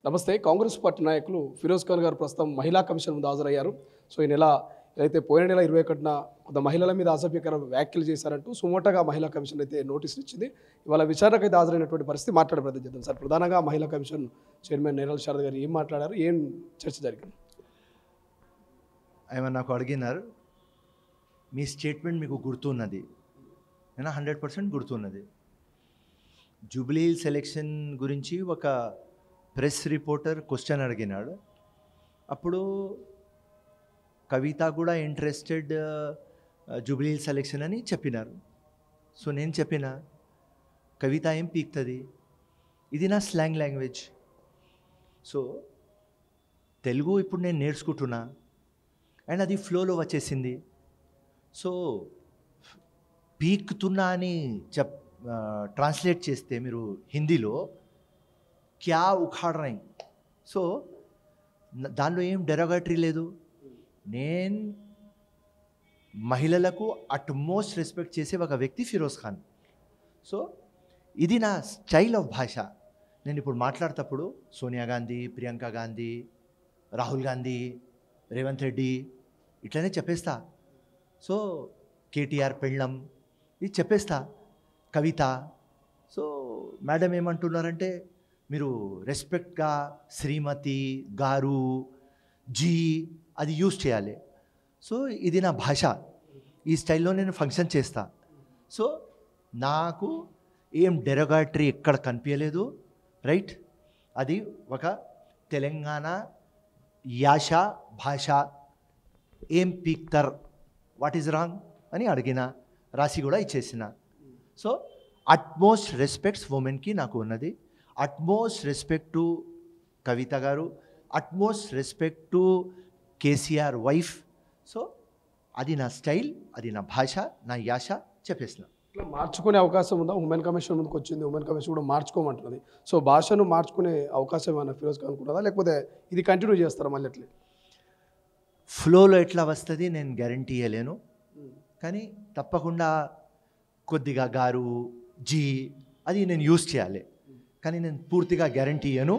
నమస్తే. కాంగ్రెస్ పార్టీ నాయకులు ఫిరోజ్ ఖాన్ గారు ప్రస్తుతం మహిళా కమిషన్ ముందు హాజరయ్యారు. సో ఈ నెల అయితే పోయిన నెల 21న కొంత మహిళల మీద అసభ్యకర వ్యాఖ్యలు చేశారంటూ సుమోటగా మహిళా కమిషన్ అయితే నోటీసులు ఇచ్చింది. ఇవాళ విచారణకు అయితే హాజరైనటువంటి పరిస్థితి మాట్లాడే ప్రయత్నం చేద్దాం. సార్, ప్రధానంగా మహిళా కమిషన్ చైర్మన్ నేరల్ శారద గారు ఏం మాట్లాడారు, ఏం చర్చ జరిగింది? ఆయన నాకు అడిగినారు, మీ స్టేట్మెంట్ మీకు గుర్తున్నది? నేను 100% గుర్తున్నది. జూబ్లీ హిల్స్ ఎలక్షన్ గురించి ఒక ప్రెస్ రిపోర్టర్ క్వశ్చన్ అడిగినాడు. అప్పుడు కవిత కూడా ఇంట్రెస్టెడ్ జూబ్లీ హిల్స్ ఎలక్షన్ అని చెప్పినారు. సో నేను చెప్పిన కవిత ఏం పీక్తుంది, ఇది నా స్లాంగ్ లాంగ్వేజ్. సో తెలుగు ఇప్పుడు నేను నేర్చుకుంటున్నా అండ్ అది ఫ్లోలో వచ్చేసింది. సో పీక్తున్నా అని ట్రాన్స్లేట్ చేస్తే మీరు హిందీలో క్యా ఉఖాడ్ రహే. సో దానిలో ఏం డెరోగేటరీ లేదు. నేను మహిళలకు అట్మోస్ట్ రెస్పెక్ట్ చేసే ఒక వ్యక్తి ఫిరోజ్ ఖాన్. సో ఇది నా స్టైల్ ఆఫ్ భాష. నేను ఇప్పుడు మాట్లాడేటప్పుడు సోనియా గాంధీ, ప్రియాంక గాంధీ, రాహుల్ గాంధీ, రేవంత్ రెడ్డి ఇట్లనే చెప్పేస్తా. సో కేటీఆర్ పెళ్ళం ఇది చెప్పేస్తా, కవిత. సో మేడం ఏమంటున్నారంటే మీరు రెస్పెక్ట్గా శ్రీమతి గారు, జీ అది యూజ్ చేయాలి. సో ఇది నా భాష, ఈ స్టైల్లో నేను ఫంక్షన్ చేస్తా. సో నాకు ఏం డెరోగేటరీ ఎక్కడ కనిపించలేదు, రైట్? అది ఒక తెలంగాణ యాస భాష. ఏం పీక్తర్, వాట్ ఈజ్ రాంగ్ అని అడిగిన, రాసి కూడా ఇచ్చేసిన. సో అట్మోస్ట్ రెస్పెక్ట్స్ ఉమెన్కి నాకు ఉన్నది. అట్మోస్ట్ రెస్పెక్ట్ టు కవిత గారు, utmost respect to KCR wife. So అది నా స్టైల్, అది నా భాష, నా యాస చెప్పేసిన. ఇట్లా మార్చుకునే అవకాశం ఉందా? ఉమెన్ కమిషన్ ముందుకు వచ్చింది, ఉమెన్ కమిషన్ కూడా మార్చుకోమంటున్నది. సో భాషను మార్చుకునే అవకాశం ఏమైనా ఫిరోజ్ ఖాన్ అనుకుంటుందా, లేకపోతే ఇది కంటిన్యూ చేస్తారా మళ్ళీ? ఎట్లా ఫ్లోలో ఎట్లా వస్తుంది నేను గ్యారంటీ ఇవ్వలేను, కానీ తప్పకుండా కొద్దిగా గారు, జీ అది నేను యూజ్ చేయాలి, కానీ నేను పూర్తిగా గ్యారంటీ ఇవ్వను,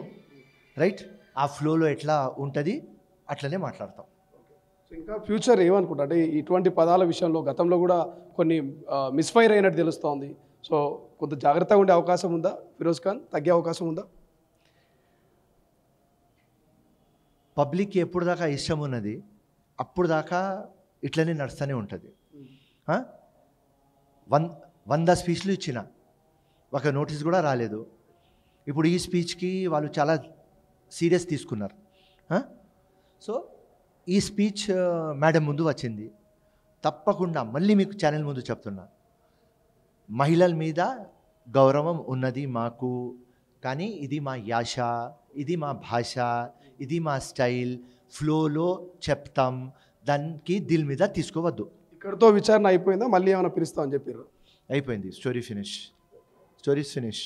రైట్? ఆ ఫ్లోలో ఎట్లా ఉంటుంది అట్లనే మాట్లాడతాం. సో ఇంకా ఫ్యూచర్ ఏమనుకుంటా అంటే ఇటువంటి పదాల విషయంలో గతంలో కూడా కొన్ని మిస్ఫైర్ అయినట్టు తెలుస్తోంది. సో కొంత జాగ్రత్తగా ఉండే అవకాశం ఉందా? ఫిరోజ్ ఖాన్ తగ్గే అవకాశం ఉందా? పబ్లిక్కి ఎప్పుడు దాకా ఇష్టం ఉన్నది అప్పుడు దాకా ఇట్లనే నడుస్తూనే ఉంటుంది. 100 స్పీచ్లు ఇచ్చిన, ఒక నోటీస్ కూడా రాలేదు. ఇప్పుడు ఈ స్పీచ్కి వాళ్ళు చాలా సీరియస్ తీసుకున్నారు. సో ఈ స్పీచ్ మేడం ముందు వచ్చింది. తప్పకుండా మళ్ళీ మీకు ఛానల్ ముందు చెప్తున్నా, మహిళల మీద గౌరవం ఉన్నది మాకు, కానీ ఇది మా యాస, ఇది మా భాష, ఇది మా స్టైల్, ఫ్లోలో చెప్తాం, దానికి దిల్ మీద తీసుకోవద్దు. ఇక్కడితో విచారణ అయిపోయిందా? మళ్ళీ ఏమైనా పిలుస్తామని చెప్పారు? అయిపోయింది, స్టోరీ ఫినిష్.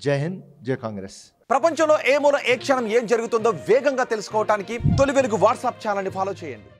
జై హింద్, జై కాంగ్రెస్. ప్రపంచంలో ఏ మూల ఏ క్షణం ఏం జరుగుతుందో వేగంగా తెలుసుకోవడానికి తొలి వెలుగు వాట్సాప్ ఛానల్ని ఫాలో చేయండి.